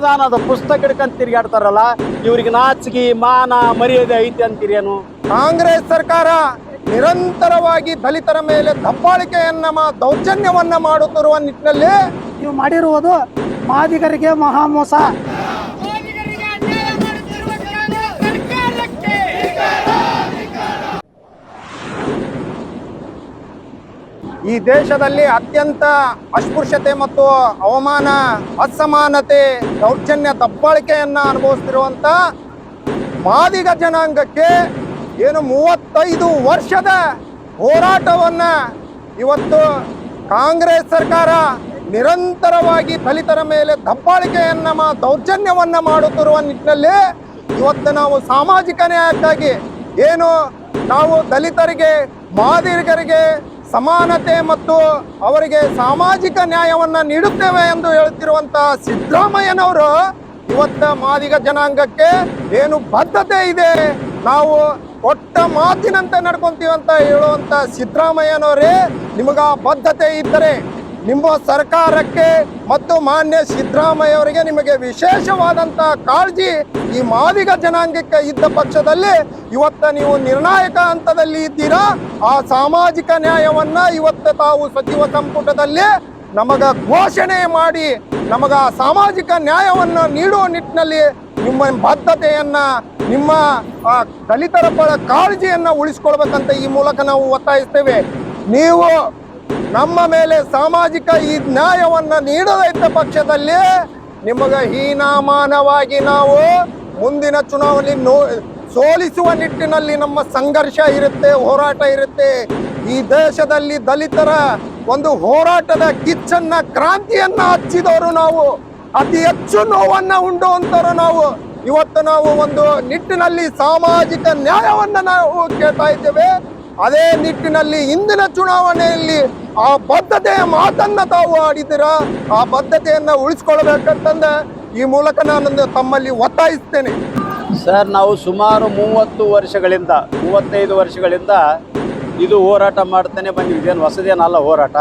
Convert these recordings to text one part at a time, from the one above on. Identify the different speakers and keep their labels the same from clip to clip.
Speaker 1: ಸಂವಿಧಾನದ ಪುಸ್ತಕ ಹಿಡ್ಕೊಂಡ್ ತಿರುಗಾಡ್ತಾರಲ್ಲ, ಇವ್ರಿಗೆ ನಾಚಿಕೆ ಮಾನ ಮರ್ಯಾದೆ ಐತಿ ಅಂತೀರೇನು?
Speaker 2: ಕಾಂಗ್ರೆಸ್ ಸರ್ಕಾರ ನಿರಂತರವಾಗಿ ದಲಿತರ ಮೇಲೆ ದಬ್ಬಾಳಿಕೆಯನ್ನ ದೌರ್ಜನ್ಯವನ್ನ ಮಾಡುತ್ತಿರುವ ನಿಟ್ಟಿನಲ್ಲಿ
Speaker 3: ನೀವು ಮಾಡಿರುವುದು ಮಾದಿಗರಿಗೆ ಮಹಾಮೋಸ.
Speaker 2: ಈ ದೇಶದಲ್ಲಿ ಅತ್ಯಂತ ಅಸ್ಪೃಶ್ಯತೆ ಮತ್ತು ಅವಮಾನ, ಅಸಮಾನತೆ, ದೌರ್ಜನ್ಯ, ದಬ್ಬಾಳಿಕೆಯನ್ನ ಅನುಭವಿಸ್ತಿರುವಂತ ಮಾದಿಗ ಜನಾಂಗಕ್ಕೆ ಏನು 35 ವರ್ಷದ ಹೋರಾಟವನ್ನ ಇವತ್ತು ಕಾಂಗ್ರೆಸ್ ಸರ್ಕಾರ ನಿರಂತರವಾಗಿ ದಲಿತರ ಮೇಲೆ ದಬ್ಬಾಳಿಕೆಯನ್ನ ದೌರ್ಜನ್ಯವನ್ನ ಮಾಡುತ್ತಿರುವ ನಿಟ್ಟಿನಲ್ಲಿ ಇವತ್ತು ನಾವು ಸಾಮಾಜಿಕ ನ್ಯಾಯಕ್ಕಾಗಿ ಏನು ನಾವು ದಲಿತರಿಗೆ ಮಾದಿಗರಿಗೆ ಸಮಾನತೆ ಮತ್ತು ಅವರಿಗೆ ಸಾಮಾಜಿಕ ನ್ಯಾಯವನ್ನ ನೀಡುತ್ತೇವೆ ಎಂದು ಹೇಳುತ್ತಿರುವಂತ ಸಿದ್ದರಾಮಯ್ಯನವರು ಇವತ್ತ ಮಾದಿಗ ಜನಾಂಗಕ್ಕೆ ಏನು ಬದ್ಧತೆ ಇದೆ, ನಾವು ಕೊಟ್ಟ ಮಾತಿನಂತೆ ನಡ್ಕೊಂತೀವಿ ಅಂತ ಹೇಳುವಂತ ಸಿದ್ದರಾಮಯ್ಯನವರೇ, ನಿಮಗ ಬದ್ಧತೆ ಇದ್ದರೆ ನಿಮ್ಮ ಸರ್ಕಾರಕ್ಕೆ ಮತ್ತು ಮಾನ್ಯ ಸಿದ್ದರಾಮಯ್ಯ ಅವರಿಗೆ ನಿಮಗೆ ವಿಶೇಷವಾದಂತ ಕಾಳಜಿ ಈ ಮಾದಿಗ ಜನಾಂಗಕ್ಕೆ ಇದ್ದ ಪಕ್ಷದಲ್ಲಿ ಇವತ್ತ ನೀವು ನಿರ್ಣಾಯಕ ಹಂತದಲ್ಲಿ ಇದ್ದೀರಾ. ಆ ಸಾಮಾಜಿಕ ನ್ಯಾಯವನ್ನ ಇವತ್ತು ತಾವು ಸಚಿವ ಸಂಪುಟದಲ್ಲಿ ನಮಗ ಘೋಷಣೆ ಮಾಡಿ ನಮಗ ಸಾಮಾಜಿಕ ನ್ಯಾಯವನ್ನು ನೀಡುವ ನಿಟ್ಟಿನಲ್ಲಿ ನಿಮ್ಮ ಬದ್ಧತೆಯನ್ನ, ನಿಮ್ಮ ದಲಿತರ ಪರ ಕಾಳಜಿಯನ್ನ ಉಳಿಸ್ಕೊಳ್ಬೇಕಂತ ಈ ಮೂಲಕ ನಾವು ಒತ್ತಾಯಿಸ್ತೇವೆ. ನೀವು ನಮ್ಮ ಮೇಲೆ ಸಾಮಾಜಿಕ ಈ ನ್ಯಾಯವನ್ನ ನೀಡದ ಪಕ್ಷದಲ್ಲಿ ನಿಮಗ ಹೀನಾಮಾನವಾಗಿ ನಾವು ಮುಂದಿನ ಚುನಾವಣೆ ಸೋಲಿಸುವ ನಿಟ್ಟಿನಲ್ಲಿ ನಮ್ಮ ಸಂಘರ್ಷ ಇರುತ್ತೆ, ಹೋರಾಟ ಇರುತ್ತೆ. ಈ ದೇಶದಲ್ಲಿ ದಲಿತರ ಒಂದು ಹೋರಾಟದ ಕಿಚ್ಚನ್ನ, ಕ್ರಾಂತಿಯನ್ನ ಹಚ್ಚಿದವರು ನಾವು, ಅತಿ ಹೆಚ್ಚು ನೋವನ್ನ ಉಂಡುವಂತವರು ನಾವು. ಇವತ್ತು ನಾವು ಒಂದು ನಿಟ್ಟಿನಲ್ಲಿ ಸಾಮಾಜಿಕ ನ್ಯಾಯವನ್ನ ನಾವು ಕೇಳ್ತಾ ಇದ್ದೇವೆ. ಅದೇ ನಿಟ್ಟಿನಲ್ಲಿ ಇಂದಿನ ಚುನಾವಣೆಯಲ್ಲಿ ಆ ಬದ್ಧತೆಯ ಮಾತನ್ನ ತಾವು ಆಡಿದ್ದೀರಾ. ಆ ಬದ್ಧತೆಯನ್ನ ಉಳಿಸ್ಕೊಳ್ಬೇಕಂತಂದ ಈ ಮೂಲಕ ನಾನು ತಮ್ಮಲ್ಲಿ ಒತ್ತಾಯಿಸ್ತೇನೆ.
Speaker 1: ಸರ್, ನಾವು ಸುಮಾರು 35 ವರ್ಷಗಳಿಂದ ಇದು ಹೋರಾಟ ಮಾಡ್ತಾನೆ ಬಂದಿವಿ. ಇದೇನು ಹೊಸದೇನಲ್ಲ ಹೋರಾಟ.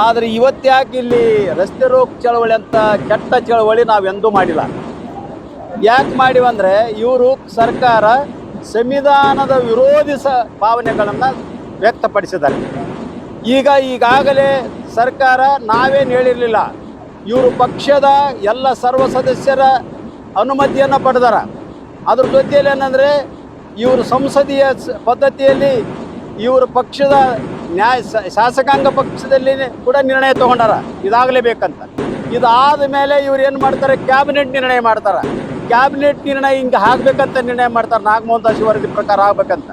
Speaker 1: ಆದರೆ ಇವತ್ತ್ಯಾಕೆ ಇಲ್ಲಿ ರಸ್ತೆ ರೋಕ್ ಚಳವಳಿ ಅಂತ ಕೆಟ್ಟ ಚಳವಳಿ ನಾವೆಂದೂ ಮಾಡಿಲ್ಲ. ಯಾಕೆ ಮಾಡಿವಂದರೆ, ಇವರು ಸರ್ಕಾರ ಸಂವಿಧಾನದ ವಿರೋಧಿ ಭಾವನೆಗಳನ್ನು ವ್ಯಕ್ತಪಡಿಸಿದ್ದಾರೆ. ಈಗಾಗಲೇ ಸರ್ಕಾರ ನಾವೇನು ಹೇಳಿರಲಿಲ್ಲ, ಇವರು ಪಕ್ಷದ ಎಲ್ಲ ಸರ್ವ ಸದಸ್ಯರ ಅನುಮತಿಯನ್ನು ಪಡೆದಾರ. ಅದ್ರ ಜೊತೆಯಲ್ಲಿ ಏನಂದರೆ, ಇವರು ಸಂಸದೀಯ ಪದ್ಧತಿಯಲ್ಲಿ ಇವರು ಪಕ್ಷದ ಶಾಸಕಾಂಗ ಪಕ್ಷದಲ್ಲಿ ಕೂಡ ನಿರ್ಣಯ ತಗೊಂಡಾರ, ಇದಾಗಲೇಬೇಕಂತ. ಇದಾದ ಮೇಲೆ ಇವ್ರು ಏನು ಮಾಡ್ತಾರೆ, ಕ್ಯಾಬಿನೆಟ್ ನಿರ್ಣಯ ಮಾಡ್ತಾರೆ. ಕ್ಯಾಬಿನೆಟ್ ನಿರ್ಣಯ ಹಿಂಗೆ ಆಗಬೇಕಂತ ನಿರ್ಣಯ ಮಾಡ್ತಾರೆ, ನಾಗಮೋಹನ್ ದಾಸ್ ವರದಿ ಪ್ರಕಾರ ಆಗಬೇಕಂತ.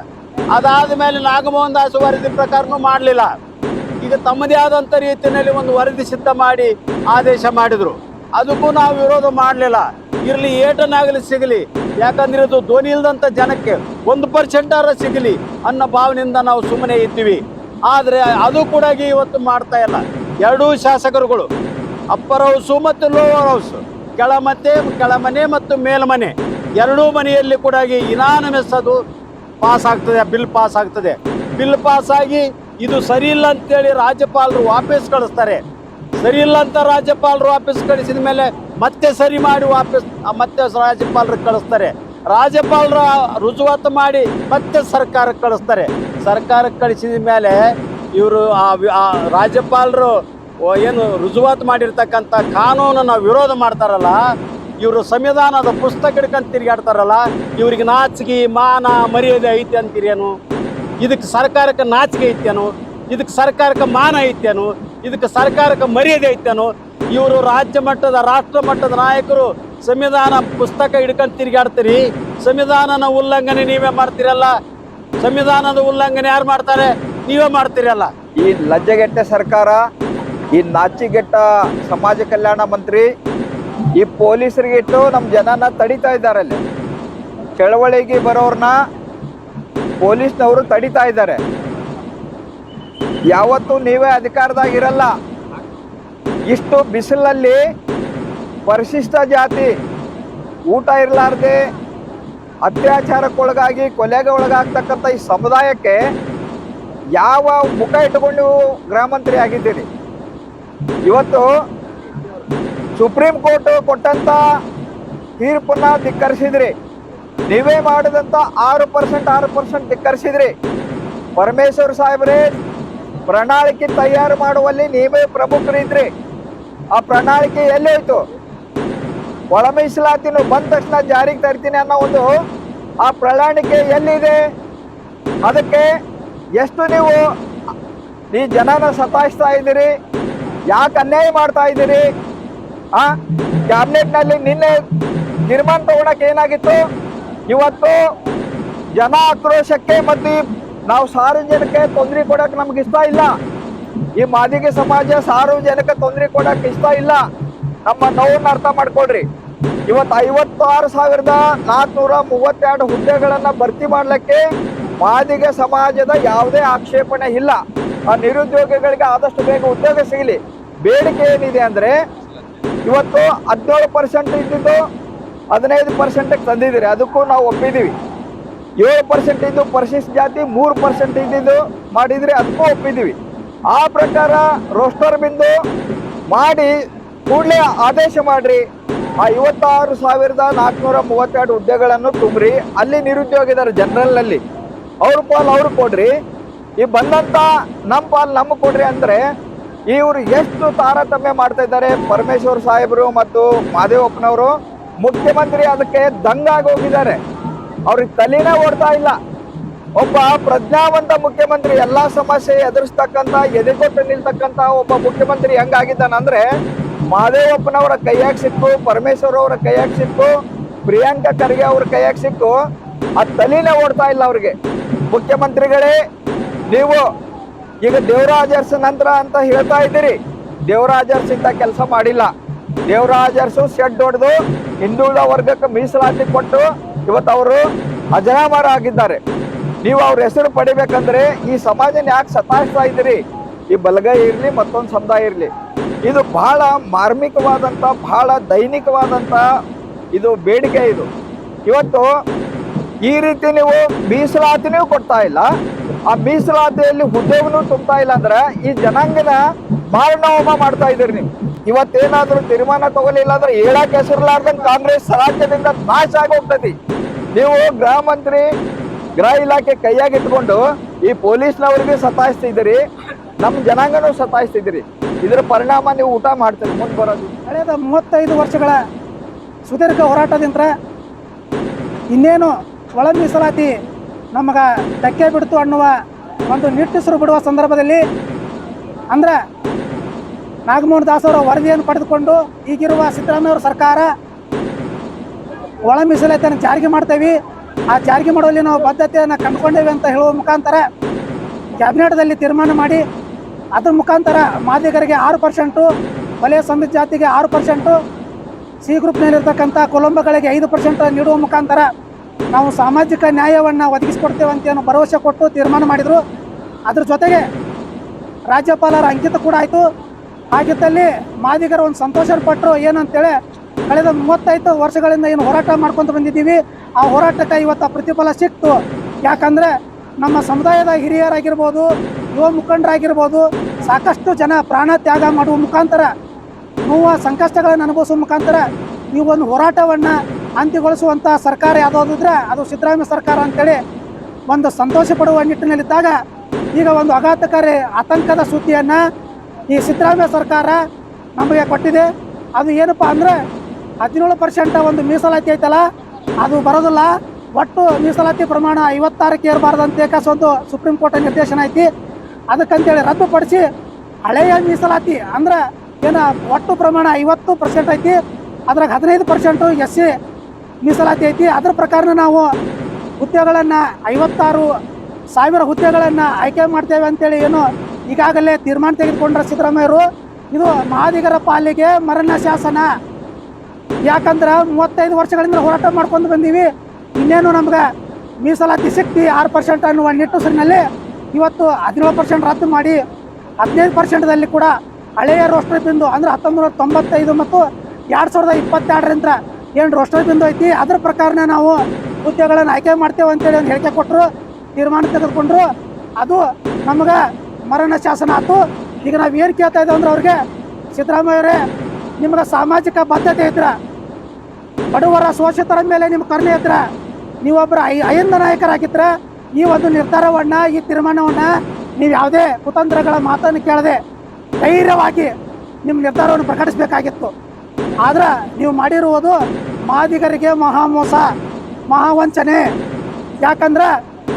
Speaker 1: ಅದಾದ ಮೇಲೆ ನಾಗಮೋಹನ್ ದಾಸ್ ವರದಿ ಪ್ರಕಾರನೂ ಮಾಡಲಿಲ್ಲ. ಈಗ ತಮ್ಮದೇ ಆದಂಥ ರೀತಿಯಲ್ಲಿ ಒಂದು ವರದಿ ಸಿದ್ಧ ಮಾಡಿ ಆದೇಶ ಮಾಡಿದರು. ಅದಕ್ಕೂ ನಾವು ವಿರೋಧ ಮಾಡಲಿಲ್ಲ. ಇರಲಿ, ಏಟನಾಗಲಿ ಸಿಗಲಿ, ಯಾಕಂದ್ರೆ ಇದು ಧ್ವನಿ ಇಲ್ದಂಥ ಜನಕ್ಕೆ 1% ಸಿಗಲಿ ಅನ್ನೋ ಭಾವನೆಯಿಂದ ನಾವು ಸುಮ್ಮನೆ ಇದ್ದೀವಿ. ಆದರೆ ಅದು ಕೂಡ ಇವತ್ತು ಮಾಡ್ತಾ ಇಲ್ಲ. ಎರಡೂ ಶಾಸಕರುಗಳು, ಅಪ್ಪರ್ ಹೌಸು ಮತ್ತು ಲೋವರ್ ಹೌಸು, ಕೆಳಮನೆ ಮತ್ತು ಮೇಲ್ಮನೆ ಎರಡೂ ಮನೆಯಲ್ಲಿ ಕೂಡ ಇನಾನಮಸ್ ಅದು ಪಾಸ್ ಆಗ್ತದೆ, ಬಿಲ್ ಪಾಸ್ ಆಗ್ತದೆ. ಬಿಲ್ ಪಾಸ್ ಆಗಿ ಇದು ಸರಿ ಇಲ್ಲ ಅಂತೇಳಿ ರಾಜ್ಯಪಾಲರು ವಾಪಸ್ ಕಳಿಸ್ತಾರೆ. ಸರಿ ಇಲ್ಲ ಅಂತ ರಾಜ್ಯಪಾಲರು ವಾಪಸ್ ಕಳಿಸಿದ ಮೇಲೆ ಮತ್ತೆ ಸರಿ ಮಾಡಿ ಮತ್ತೆ ರಾಜ್ಯಪಾಲರಿಗೆ ಕಳಿಸ್ತಾರೆ. ರಾಜ್ಯಪಾಲರು ರುಜುವಾತು ಮಾಡಿ ಮತ್ತೆ ಸರ್ಕಾರಕ್ಕೆ ಕಳಿಸ್ತಾರೆ. ಸರ್ಕಾರಕ್ಕೆ ಕಳಿಸಿದ ಮೇಲೆ ಇವರು ಆ ರಾಜ್ಯಪಾಲರು ಏನು ರುಜುವಾತು ಮಾಡಿರ್ತಕ್ಕಂಥ ಕಾನೂನನ್ನು ವಿರೋಧ ಮಾಡ್ತಾರಲ್ಲ, ಇವರು ಸಂವಿಧಾನದ ಪುಸ್ತಕ ಹಿಡ್ಕೊಂಡ್ ತಿರುಗಾಡ್ತಾರಲ್ಲ, ಇವ್ರಿಗೆ ನಾಚಿಕೆ ಮಾನ ಮರ್ಯಾದೆ ಐತಿ ಅಂತೀರೇನು? ಇದಕ್ಕೆ ಸರ್ಕಾರಕ್ಕೆ ನಾಚಿಕೆ ಐತೇನು? ಇದಕ್ಕೆ ಸರ್ಕಾರಕ್ಕೆ ಮಾನ ಐತೇನು? ಇದಕ್ಕೆ ಸರ್ಕಾರಕ್ಕೆ ಮರ್ಯಾದೆ ಐತೇನು? ಇವರು ರಾಜ್ಯ ಮಟ್ಟದ ರಾಷ್ಟ್ರ ಮಟ್ಟದ ನಾಯಕರು ಸಂವಿಧಾನ ಪುಸ್ತಕ ಹಿಡ್ಕೊಂಡು ತಿರುಗಾಡ್ತೀರಿ. ಸಂವಿಧಾನನ ಉಲ್ಲಂಘನೆ ನೀವೇ ಮಾಡ್ತೀರಲ್ಲ. ಸಂವಿಧಾನದ ಉಲ್ಲಂಘನೆ ಯಾರು ಮಾಡ್ತಾರೆ? ನೀವೇ ಮಾಡ್ತೀರಲ್ಲ.
Speaker 4: ಈ ಲಜ್ಜೆಗೆಟ್ಟ ಸರ್ಕಾರ, ಈ ನಾಚಿಗೆಟ್ಟ ಸಮಾಜ ಕಲ್ಯಾಣ ಮಂತ್ರಿ ಈ ಪೊಲೀಸರಿಗೆ ಇಟ್ಟು ನಮ್ಮ ಜನನ ತಡಿತಾ ಇದ್ದಾರೆ. ಅಲ್ಲಿ ಚಳವಳಿಗೆ ಬರೋರ್ನ ಪೊಲೀಸ್ನವರು ತಡಿತಾ ಇದ್ದಾರೆ. ಯಾವತ್ತೂ ನೀವೇ ಅಧಿಕಾರದಾಗಿರಲ್ಲ. ಇಷ್ಟು ಬಿಸಿಲಲ್ಲಿ ಪರಿಶಿಷ್ಟ ಜಾತಿ ಊಟ ಇರಲಾರ್ದೆ ಅತ್ಯಾಚಾರಕ್ಕೊಳಗಾಗಿ ಕೊಲೆಗೆ ಒಳಗಾಗ್ತಕ್ಕಂಥ ಈ ಸಮುದಾಯಕ್ಕೆ ಯಾವ ಮುಖ ಇಟ್ಟುಕೊಂಡು ನೀವು ಗೃಹ ಮಂತ್ರಿ ಆಗಿದ್ದೀರಿ? ಇವತ್ತು ಸುಪ್ರೀಂ ಕೋರ್ಟ್ ಕೊಟ್ಟಂತ ತೀರ್ಪನ್ನ ಧಿಕ್ಕರಿಸಿದ್ರಿ. ನೀವೇ ಮಾಡಿದಂತ 6% ಧಿಕ್ಕರಿಸಿದ್ರಿ. ಪರಮೇಶ್ವರ್ ಸಾಹೇಬ್ರೆ, ಪ್ರಣಾಳಿಕೆ ತಯಾರು ಮಾಡುವಲ್ಲಿ ನೀವೇ ಪ್ರಮುಖರಿದ್ರಿ. ಆ ಪ್ರಣಾಳಿಕೆ ಎಲ್ಲಿ ಹೋಯ್ತು? ಒಳ ಮೀಸಲಾತಿನ ಬಂದ ತಕ್ಷಣ ಜಾರಿಗೆ ತರ್ತೀನಿ ಅನ್ನೋ ಒಂದು ಆ ಪ್ರಣಾಳಿಕೆ ಎಲ್ಲಿದೆ? ಅದಕ್ಕೆ ಎಷ್ಟು ನೀವು ಈ ಜನನ ಸತಾಯಿಸ್ತಾ ಇದ್ದೀರಿ? ಯಾಕೆ ಅನ್ಯಾಯ ಮಾಡ್ತಾ ಇದ್ದೀರಿ? ಕ್ಯಾಬಿನೆಟ್ನಲ್ಲಿ ನಿನ್ನೆ ತೀರ್ಮಾನ ತಗೊಳಕ್ಕೆ ಏನಾಗಿತ್ತು? ಇವತ್ತು ಜನ ಆಕ್ರೋಶಕ್ಕೆ ಮತ್ತು ನಾವು ಸಾರ್ವಜನಿಕ ತೊಂದರೆ ಕೊಡಕ್ಕೆ ನಮ್ಗೆ ಇಷ್ಟ ಇಲ್ಲ. ಈ ಮಾದಿಗ ಸಮಾಜ ಸಾರ್ವಜನಿಕ ತೊಂದರೆ ಕೊಡಕ್ಕೆ ಇಷ್ಟ ಇಲ್ಲ. ನಮ್ಮ ನೋವನ್ನ ಅರ್ಥ ಮಾಡ್ಕೊಳ್ರಿ. ಇವತ್ತು 56,432 ಹುದ್ದೆಗಳನ್ನ ಭರ್ತಿ ಮಾಡ್ಲಿಕ್ಕೆ ಮಾದಿಗ ಸಮಾಜದ ಯಾವುದೇ ಆಕ್ಷೇಪಣೆ ಇಲ್ಲ. ಆ ನಿರುದ್ಯೋಗಿಗಳಿಗೆ ಆದಷ್ಟು ಬೇಗ ಉದ್ಯೋಗ ಸಿಗಲಿ. ಬೇಡಿಕೆ ಏನಿದೆ ಅಂದ್ರೆ, ಇವತ್ತು 17% ಇದ್ದಿದ್ದು 15% ತಂದಿದ್ದೀರಿ, ಅದಕ್ಕೂ ನಾವು ಒಪ್ಪಿದ್ದೀವಿ. 7% ಇದ್ದು ಪರಿಶಿಷ್ಟ ಜಾತಿ, 3% ಇದ್ದಿದ್ದು ಮಾಡಿದ್ರಿ, ಅದಕ್ಕೂ ಒಪ್ಪಿದ್ದೀವಿ. ಆ ಪ್ರಕಾರ ರೋಸ್ಟರ್ ಬಿಂದು ಮಾಡಿ ಕೂಡಲೇ ಆದೇಶ ಮಾಡ್ರಿ. ಆ 56,432 ಹುದ್ದೆಗಳನ್ನು ತುಂಬ್ರಿ. ಅಲ್ಲಿ ನಿರುದ್ಯೋಗಿದಾರೆ ಜನರಲ್ನಲ್ಲಿ, ಅವ್ರ ಪಾಲ್ ಅವ್ರು ಕೊಡ್ರಿ. ಈ ಬಂದಂತ ನಮ್ಮ ಪಾಲ್ ನಮ್ಗೆ ಕೊಡ್ರಿ ಅಂದ್ರೆ ಇವರು ಎಷ್ಟು ತಾರತಮ್ಯ ಮಾಡ್ತಾ ಇದ್ದಾರೆ ಪರಮೇಶ್ವರ್ ಸಾಹೇಬರು ಮತ್ತು ಮಾದೇವಪ್ಪನವರು. ಮುಖ್ಯಮಂತ್ರಿ ಅದಕ್ಕೆ ದಂಗಾಗಿ ಹೋಗಿದ್ದಾರೆ. ಅವ್ರಿಗೆ ತಲೆನೇ ಓಡ್ತಾ ಇಲ್ಲ. ಒಬ್ಬ ಪ್ರಜ್ಞಾವಂತ ಮುಖ್ಯಮಂತ್ರಿ, ಎಲ್ಲಾ ಸಮಸ್ಯೆ ಎದುರಿಸ್ತಕ್ಕಂತ, ಎದೆಗೊಟ್ಟು ನಿಲ್ತಕ್ಕಂತ ಒಬ್ಬ ಮುಖ್ಯಮಂತ್ರಿ ಹೆಂಗಾಗಿದ್ದಾನಂದ್ರೆ, ಮಾದೇವಪ್ಪನವರ ಕೈಯಾಗ ಸಿಕ್ಕು, ಪರಮೇಶ್ವರ್ ಅವರ ಕೈಯಾಗ ಸಿಕ್ಕು, ಪ್ರಿಯಾಂಕಾ ಖರ್ಗೆ ಅವ್ರ ಕೈಯಾಗ ಸಿಕ್ಕು. ಆ ತಲೆನೇ ಓಡ್ತಾ ಇಲ್ಲ ಅವ್ರಿಗೆ. ಮುಖ್ಯಮಂತ್ರಿಗಳೇ, ನೀವು ಈಗ ದೇವರಾಜ್ ಅರಸು ನಂತರ ಅಂತ ಹೇಳ್ತಾ ಇದ್ದೀರಿ. ದೇವರಾಜ್ ಅರಸು ಇಂಥ ಕೆಲಸ ಮಾಡಿಲ್ಲ. ದೇವರಾಜ್ ಅರಸು ಶೆಡ್ ಹೊಡೆದು ಹಿಂದುಳಿದ ವರ್ಗಕ್ಕೆ ಮೀಸಲಾತಿ ಕೊಟ್ಟು ಇವತ್ತು ಅವರು ಅಜರಾಮರ ಆಗಿದ್ದಾರೆ. ನೀವು ಅವ್ರ ಹೆಸರು ಪಡಿಬೇಕಂದ್ರೆ ಈ ಸಮಾಜನ ಯಾಕೆ ಸತಾಯಿಸ್ತಾ ಇದ್ದೀರಿ? ಈ ಬಲಗೈ ಇರಲಿ, ಮತ್ತೊಂದು ಸಮುದಾಯ ಇರಲಿ, ಇದು ಬಹಳ ಮಾರ್ಮಿಕವಾದಂಥ, ಬಹಳ ದೈನಿಕವಾದಂಥ ಇದು ಬೇಡಿಕೆ. ಇದು ಇವತ್ತು ಈ ರೀತಿ ನೀವು ಮೀಸಲಾತಿನೂ ಕೊಡ್ತಾ ಇಲ್ಲ, ಆ ಮೀಸಲಾತಿಯಲ್ಲಿ ಹುದ್ದೆಗೂ ತುಂಬ್ತಾ ಇಲ್ಲ ಅಂದ್ರೆ ಈ ಜನಾಂಗನ ಮಾರಣಹೋಮ ಮಾಡ್ತಾ ಇದ್ದೀರಿ ನೀವು. ಇವತ್ತೇನಾದ್ರೂ ತೀರ್ಮಾನ ತಗೊಳ್ಳಿಲ್ಲ ಅಂದ್ರೆ ಹೇಳಕ್ ಹೆಸರ್ಲಾರ್ದಂಗೆ ಕಾಂಗ್ರೆಸ್ ರಾಜ್ಯದಿಂದ ನಾಶ ಆಗೋಗ್ತತಿ. ನೀವು ಗೃಹ ಮಂತ್ರಿ, ಗೃಹ ಇಲಾಖೆ ಕೈಯಾಗ ಇಟ್ಕೊಂಡು ಈ ಪೊಲೀಸ್ನವ್ರಿಗೆ ಸತಾಯಿಸ್ತಿದ್ದೀರಿ, ನಮ್ಮ ಜನಾಂಗನೂ ಸತಾಯಿಸ್ತಿದ್ದೀರಿ. ಇದರ ಪರಿಣಾಮ ನೀವು ಊಟ ಮಾಡ್ತೀರಿ ಮುಂದೆ ಬರೋದು.
Speaker 3: ಕಳೆದ 35 ವರ್ಷಗಳ ಸುದೀರ್ಘ ಹೋರಾಟದಿಂದ ಇನ್ನೇನು ಒಳ ಮೀಸಲಾತಿ ನಮಗ ಧಕ್ಕೆ ಬಿಡ್ತು ಅನ್ನುವ ಒಂದು ನಿಟ್ಟುಸಿರು ಬಿಡುವ ಸಂದರ್ಭದಲ್ಲಿ ಅಂದ್ರೆ ನಾಗಮೋಹನ್ ದಾಸ್ ಅವರ ವರದಿಯನ್ನು ಪಡೆದುಕೊಂಡು ಈಗಿರುವ ಸಿದ್ದರಾಮಯ್ಯ ಸರ್ಕಾರ ಒಳ ಮೀಸಲಾತಿಯನ್ನು ಜಾರಿಗೆ ಮಾಡ್ತೇವೆ, ಆ ಜಾರಿಗೆ ಮಾಡುವಲ್ಲಿ ನಾವು ಬದ್ಧತೆಯನ್ನು ಕಂಡುಕೊಂಡೇವೆ ಅಂತ ಹೇಳುವ ಮುಖಾಂತರ ಕ್ಯಾಬಿನೆಟ್ದಲ್ಲಿ ತೀರ್ಮಾನ ಮಾಡಿ ಅದ್ರ ಮುಖಾಂತರ ಮಾದಿಗರಿಗೆ 6%, ವಲಯ ಸಮಿತಿ ಜಾತಿಗೆ 6%, ಸಿ ಗ್ರೂಪ್ನಲ್ಲಿರ್ತಕ್ಕಂಥ ಕುಲಂಬಗಳಿಗೆ 5% ನೀಡುವ ಮುಖಾಂತರ ನಾವು ಸಾಮಾಜಿಕ ನ್ಯಾಯವನ್ನು ಒದಗಿಸಿಕೊಡ್ತೇವೆ ಅಂತ ಏನು ಭರವಸೆ ಕೊಟ್ಟು ತೀರ್ಮಾನ ಮಾಡಿದರು. ಅದ್ರ ಜೊತೆಗೆ ರಾಜ್ಯಪಾಲರ ಅಂಕಿತ ಕೂಡ ಆಯಿತು. ಆಗಿದ್ದಲ್ಲಿ ಮಾದಿಗರು ಒಂದು ಸಂತೋಷ ಪಟ್ಟರು. ಏನಂತೇಳಿ ಕಳೆದ 35 ವರ್ಷಗಳಿಂದ ಏನು ಹೋರಾಟ ಮಾಡ್ಕೊತ ಬಂದಿದ್ದೀವಿ, ಆ ಹೋರಾಟಕ್ಕೆ ಇವತ್ತು ಪ್ರತಿಫಲ ಸಿಕ್ತು. ಯಾಕಂದರೆ ನಮ್ಮ ಸಮುದಾಯದ ಹಿರಿಯರಾಗಿರ್ಬೋದು, ಯುವ ಮುಖಂಡರಾಗಿರ್ಬೋದು, ಸಾಕಷ್ಟು ಜನ ಪ್ರಾಣ ತ್ಯಾಗ ಮಾಡುವ ಮುಖಾಂತರ, ನೋವು ಸಂಕಷ್ಟಗಳನ್ನು ಅನುಭವಿಸುವ ಮುಖಾಂತರ ಈ ಒಂದು ಹೋರಾಟವನ್ನು ಅಂತ್ಯಗೊಳಿಸುವಂಥ ಸರ್ಕಾರ ಯಾವುದಾದ್ರೆ ಅದು ಸಿದ್ದರಾಮಯ್ಯ ಸರ್ಕಾರ ಅಂತೇಳಿ ಒಂದು ಸಂತೋಷ ಪಡುವ ನಿಟ್ಟಿನಲ್ಲಿದ್ದಾಗ ಈಗ ಒಂದು ಆಘಾತಕಾರಿ ಆತಂಕದ ಸುದ್ದಿಯನ್ನು ಈ ಸಿದ್ದರಾಮಯ್ಯ ಸರ್ಕಾರ ನಮಗೆ ಕೊಟ್ಟಿದೆ. ಅದು ಏನಪ್ಪ ಅಂದರೆ 17% ಒಂದು ಮೀಸಲಾತಿ ಐತಲ್ಲ, ಅದು ಬರೋದಿಲ್ಲ. ಒಟ್ಟು ಮೀಸಲಾತಿ ಪ್ರಮಾಣ 56ಕ್ಕೆ ಏರಬಾರ್ದಂತೆ ಒಂದು ಸುಪ್ರೀಂ ಕೋರ್ಟ್ ನಿರ್ದೇಶನ ಐತಿ. ಅದಕ್ಕಂತೇಳಿ ರದ್ದುಪಡಿಸಿ ಹಳೆಯ ಮೀಸಲಾತಿ ಅಂದ್ರೆ ಏನು ಒಟ್ಟು ಪ್ರಮಾಣ 50% ಐತಿ, ಅದ್ರಾಗ 15% SC ಮೀಸಲಾತಿ ಐತಿ. ಅದ್ರ ಪ್ರಕಾರ ನಾವು ಹುದ್ದೆಗಳನ್ನು 56,000 ಹುದ್ದೆಗಳನ್ನು ಆಯ್ಕೆ ಮಾಡ್ತೇವೆ ಅಂತೇಳಿ ಏನು ಈಗಾಗಲೇ ತೀರ್ಮಾನ ತೆಗೆದುಕೊಂಡ್ರೆ ಸಿದ್ದರಾಮಯ್ಯರು, ಇದು ಮಾದಿಗರ ಪಾಲಿಗೆ ಮರಣ ಶಾಸನ. ಯಾಕಂದ್ರೆ 35 ವರ್ಷಗಳಿಂದ ಹೋರಾಟ ಮಾಡ್ಕೊಂಡು ಬಂದೀವಿ. ಇನ್ನೇನು ನಮ್ಗೆ ಮೀಸಲಾತಿ ಸಿಕ್ತಿ 6% ಅನ್ನುವ ನಿಟ್ಟುಸಿರಿನಲ್ಲಿ ಇವತ್ತು 17% ರದ್ದು ಮಾಡಿ 15%ದಲ್ಲಿ ಕೂಡ ಹಳೆಯ ರೋಸ್ಟರ್ ಬಿಂದು ಅಂದ್ರೆ 1995 ಮತ್ತು 2022ರಿಂದ ಏನು ರೋಸ್ಟರ್ ಬಿಂದು ಐತಿ, ಅದ್ರ ಪ್ರಕಾರನೇ ನಾವು ಹುದ್ದೆಗಳನ್ನು ಆಯ್ಕೆ ಮಾಡ್ತೇವೆ ಅಂತೇಳಿ ಒಂದು ಹೇಳಿಕೆ ಕೊಟ್ಟರು, ತೀರ್ಮಾನ ತೆಗೆದುಕೊಂಡ್ರು. ಅದು ನಮಗೆ ಮರಣ ಶಾಸನ ಆಯ್ತು. ಈಗ ನಾವು ಏನು ಕೇಳ್ತಾ ಇದ್ದೇವೆ ಅಂದ್ರೆ ಅವ್ರಿಗೆ, ಸಿದ್ದರಾಮಯ್ಯವರೇ ನಿಮ್ಗೆ ಸಾಮಾಜಿಕ ಬದ್ಧತೆ ಇದ್ರ, ಬಡವರ ಶೋಷಿತರ ಮೇಲೆ ನಿಮ್ಮ ಕರುಣೆ ಇದ್ರ, ನೀವೊಬ್ಬರ ಅಹಿಂದ ನಾಯಕರಾಗಿದ್ರ ಈ ಒಂದು ನಿರ್ಧಾರವನ್ನ, ಈ ತೀರ್ಮಾನವನ್ನ ನೀವು ಯಾವುದೇ ಕುತಂತ್ರಗಳ ಮಾತನ್ನು ಕೇಳದೆ ಧೈರ್ಯವಾಗಿ ನಿಮ್ಮ ನಿರ್ಧಾರವನ್ನು ಪ್ರಕಟಿಸಬೇಕಾಗಿತ್ತು. ಆದ್ರೆ ನೀವು ಮಾಡಿರುವುದು ಮಾದಿಗರಿಗೆ ಮಹಾಮೋಸ, ಮಹಾವಂಚನೆ. ಯಾಕಂದ್ರೆ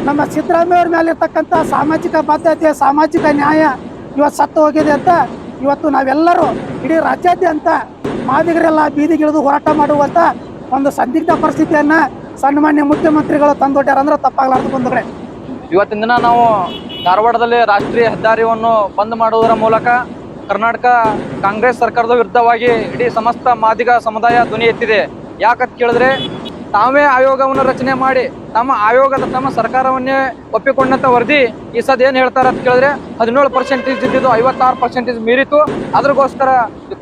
Speaker 3: ನಮ್ಮ ಸಿದ್ದರಾಮಯ್ಯ ಅವ್ರ ಮೇಲೆ ಇರ್ತಕ್ಕಂಥ ಸಾಮಾಜಿಕ ಬದ್ಧತೆ, ಸಾಮಾಜಿಕ ನ್ಯಾಯ ಇವತ್ತು ಸತ್ತು ಹೋಗಿದೆ ಅಂತ ಇವತ್ತು ನಾವೆಲ್ಲರೂ ಇಡೀ ರಾಜ್ಯಾದ್ಯಂತ ಮಾದಿಗರೆಲ್ಲ ಬೀದಿಗಿಳಿದು ಹೋರಾಟ ಮಾಡುವಂಥ ಒಂದು ಸಂದಿಗ್ಧ ಪರಿಸ್ಥಿತಿಯನ್ನ ಸನ್ಮಾನ್ಯ ಮುಖ್ಯಮಂತ್ರಿಗಳು ತಂದೊಡ್ಡ್ಯಾರ ಅಂದ್ರೆ ತಪ್ಪಾಗಲಾರ್ದು ಬಂಧುಗಳೇ.
Speaker 5: ಇವತ್ತಿನ ದಿನ ನಾವು ಧಾರವಾಡದಲ್ಲಿ ರಾಷ್ಟ್ರೀಯ ಹೆದ್ದಾರಿಯನ್ನು ಬಂದ್ ಮಾಡುವುದರ ಮೂಲಕ ಕರ್ನಾಟಕ ಕಾಂಗ್ರೆಸ್ ಸರ್ಕಾರದ ವಿರುದ್ಧವಾಗಿ ಇಡೀ ಸಮಸ್ತ ಮಾದಿಗ ಸಮುದಾಯ ಧ್ವನಿ ಎತ್ತಿದೆ. ಯಾಕಂತ ಕೇಳಿದ್ರೆ ತಾವೇ ಆಯೋಗವನ್ನು ರಚನೆ ಮಾಡಿ ತಮ್ಮ ಸರ್ಕಾರವನ್ನೇ ಒಪ್ಪಿಕೊಂಡಂತ ವರದಿ ಈ ಸದ್ ಏನ್ ಹೇಳ್ತಾರ ಅಂತ ಕೇಳಿದ್ರೆ 17% ಇದ್ದಿದ್ದು 56% ಮೀರಿತು. ಅದ್ರಗೋಸ್ಕರ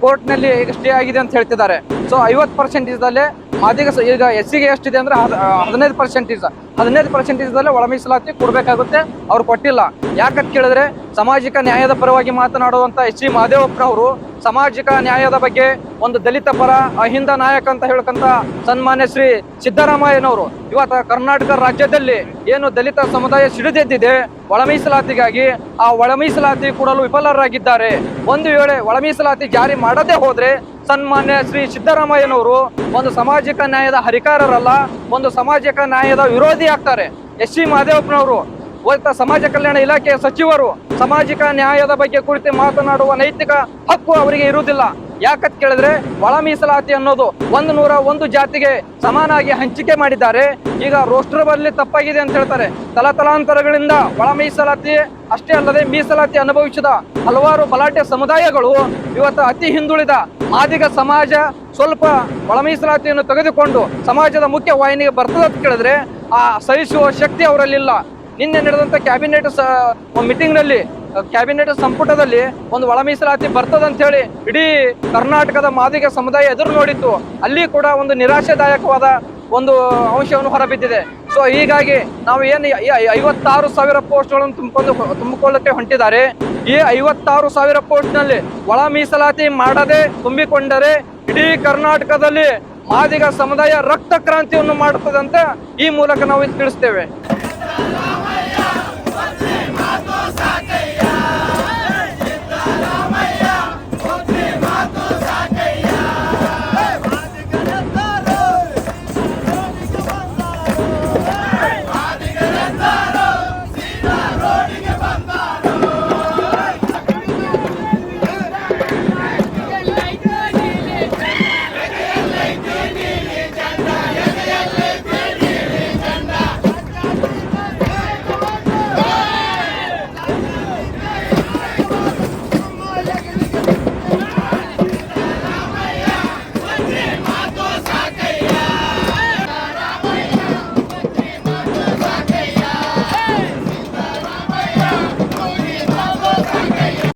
Speaker 5: ಕೋರ್ಟ್ನಲ್ಲಿ ಈಗ ಸ್ಟೇ ಆಗಿದೆ ಅಂತ ಹೇಳ್ತಿದ್ದಾರೆ. ಸೊ 50% ಮಾದಿಗ ಈಗ ಎಸ್ಸಿಗೆ ಎಷ್ಟಿದೆ ಅಂದ್ರೆ 15% ಒಳ ಮೀಸಲಾತಿ ಕೊಡ್ಬೇಕಾಗುತ್ತೆ. ಅವ್ರು ಕೊಟ್ಟಿಲ್ಲ. ಯಾಕಂತ ಕೇಳಿದ್ರೆ ಸಾಮಾಜಿಕ ನ್ಯಾಯದ ಪರವಾಗಿ ಮಾತನಾಡುವಂತ ಎಚ್.ಸಿ. ಮಹದೇವಪ್ಪನವರು ಸಾಮಾಜಿಕ ನ್ಯಾಯದ ಬಗ್ಗೆ ಒಂದು ದಲಿತ ಪರ ಅಹಿಂದ ನಾಯಕ ಅಂತ ಹೇಳ್ಕಂತ ಸನ್ಮಾನ್ಯ ಶ್ರೀ ಸಿದ್ದರಾಮಯ್ಯನವರು ಇವತ್ತು ಕರ್ನಾಟಕ ರಾಜ್ಯದಲ್ಲಿ ಏನು ದಲಿತ ಸಮುದಾಯ ಸಿಡಿದೆದ್ದಿದೆ ಒಳ ಮೀಸಲಾತಿಗಾಗಿ, ಆ ಒಳ ಮೀಸಲಾತಿ ಕೊಡಲು ವಿಫಲರಾಗಿದ್ದಾರೆ. ಒಂದು ವೇಳೆ ಒಳ ಮೀಸಲಾತಿ ಜಾರಿ ಮಾಡದೇ ಹೋದ್ರೆ ಸನ್ಮಾನ್ಯ ಶ್ರೀ ಸಿದ್ದರಾಮಯ್ಯನವರು ಒಂದು ಸಾಮಾಜಿಕ ನ್ಯಾಯದ ಹರಿಕಾರರಲ್ಲ, ಒಂದು ಸಾಮಾಜಿಕ ನ್ಯಾಯದ ವಿರೋಧಿ ಆಗ್ತಾರೆ. ಎಚ್.ಸಿ. ಮಹದೇವಪ್ಪನವರು ಸಮಾಜ ಕಲ್ಯಾಣ ಇಲಾಖೆಯ ಸಚಿವರು ಸಾಮಾಜಿಕ ನ್ಯಾಯದ ಬಗ್ಗೆ ಕುರಿತು ಮಾತನಾಡುವ ನೈತಿಕ ಹಕ್ಕು ಅವರಿಗೆ ಇರುವುದಿಲ್ಲ. ಯಾಕಂತ ಕೇಳಿದ್ರೆ ಒಳ ಮೀಸಲಾತಿ ಅನ್ನೋದು 101 ಜಾತಿಗೆ ಸಮಾನಾಗಿ ಹಂಚಿಕೆ ಮಾಡಿದ್ದಾರೆ. ಈಗ ರೋಸ್ಟರ್ ಬರಲಿ ತಪ್ಪಾಗಿದೆ ಅಂತ ಹೇಳ್ತಾರೆ. ತಲಾಂತರಗಳಿಂದ ಒಳ ಮೀಸಲಾತಿ ಅಷ್ಟೇ ಅಲ್ಲದೆ ಮೀಸಲಾತಿ ಅನುಭವಿಸಿದ ಹಲವಾರು ಬಲಾಢ್ಯ ಸಮುದಾಯಗಳು ಇವತ್ತು ಅತಿ ಹಿಂದುಳಿದ ಮಾದಿಗ ಸಮಾಜ ಸ್ವಲ್ಪ ಒಳ ಮೀಸಲಾತಿಯನ್ನು ತೆಗೆದುಕೊಂಡು ಸಮಾಜದ ಮುಖ್ಯ ವಾಹಿನಿಗೆ ಬರ್ತದೆ ಅಂತ ಕೇಳಿದ್ರೆ ಆ ಸಹಿಸುವ ಶಕ್ತಿ ಅವರಲ್ಲಿಲ್ಲ. ನಿನ್ನೆ ನಡೆದಂತ ಕ್ಯಾಬಿನೆಟ್ ಮೀಟಿಂಗ್ ನಲ್ಲಿ ಕ್ಯಾಬಿನೆಟ್ ಸಂಪುಟದಲ್ಲಿ ಒಂದು ಒಳ ಮೀಸಲಾತಿ ಬರ್ತದಂತ ಹೇಳಿ ಇಡೀ ಕರ್ನಾಟಕದ ಮಾದಿಗ ಸಮುದಾಯ ಎದುರು ನೋಡಿತ್ತು. ಅಲ್ಲಿ ಕೂಡ ಒಂದು ನಿರಾಶಾದಾಯಕವಾದ ಒಂದು ಅಂಶವನ್ನು ಹೊರಬಿದ್ದಿದೆ. ಸೊ ಹೀಗಾಗಿ ನಾವು ಏನು 56,000 ಪೋಸ್ಟ್ಗಳನ್ನು ತುಂಬಿಕೊಳ್ಳಕ್ಕೆ ಹೊಂಟಿದ್ದಾರೆ. ಈ 56,000 ಪೋಸ್ಟ್ ನಲ್ಲಿ ಒಳ ಮೀಸಲಾತಿ ಮಾಡದೆ ತುಂಬಿಕೊಂಡರೆ ಇಡೀ ಕರ್ನಾಟಕದಲ್ಲಿ ಮಾದಿಗ ಸಮುದಾಯ ರಕ್ತ ಕ್ರಾಂತಿಯನ್ನು ಮಾಡುತ್ತದೆ ಅಂತ ಈ ಮೂಲಕ ನಾವು ತಿಳಿಸ್ತೇವೆ.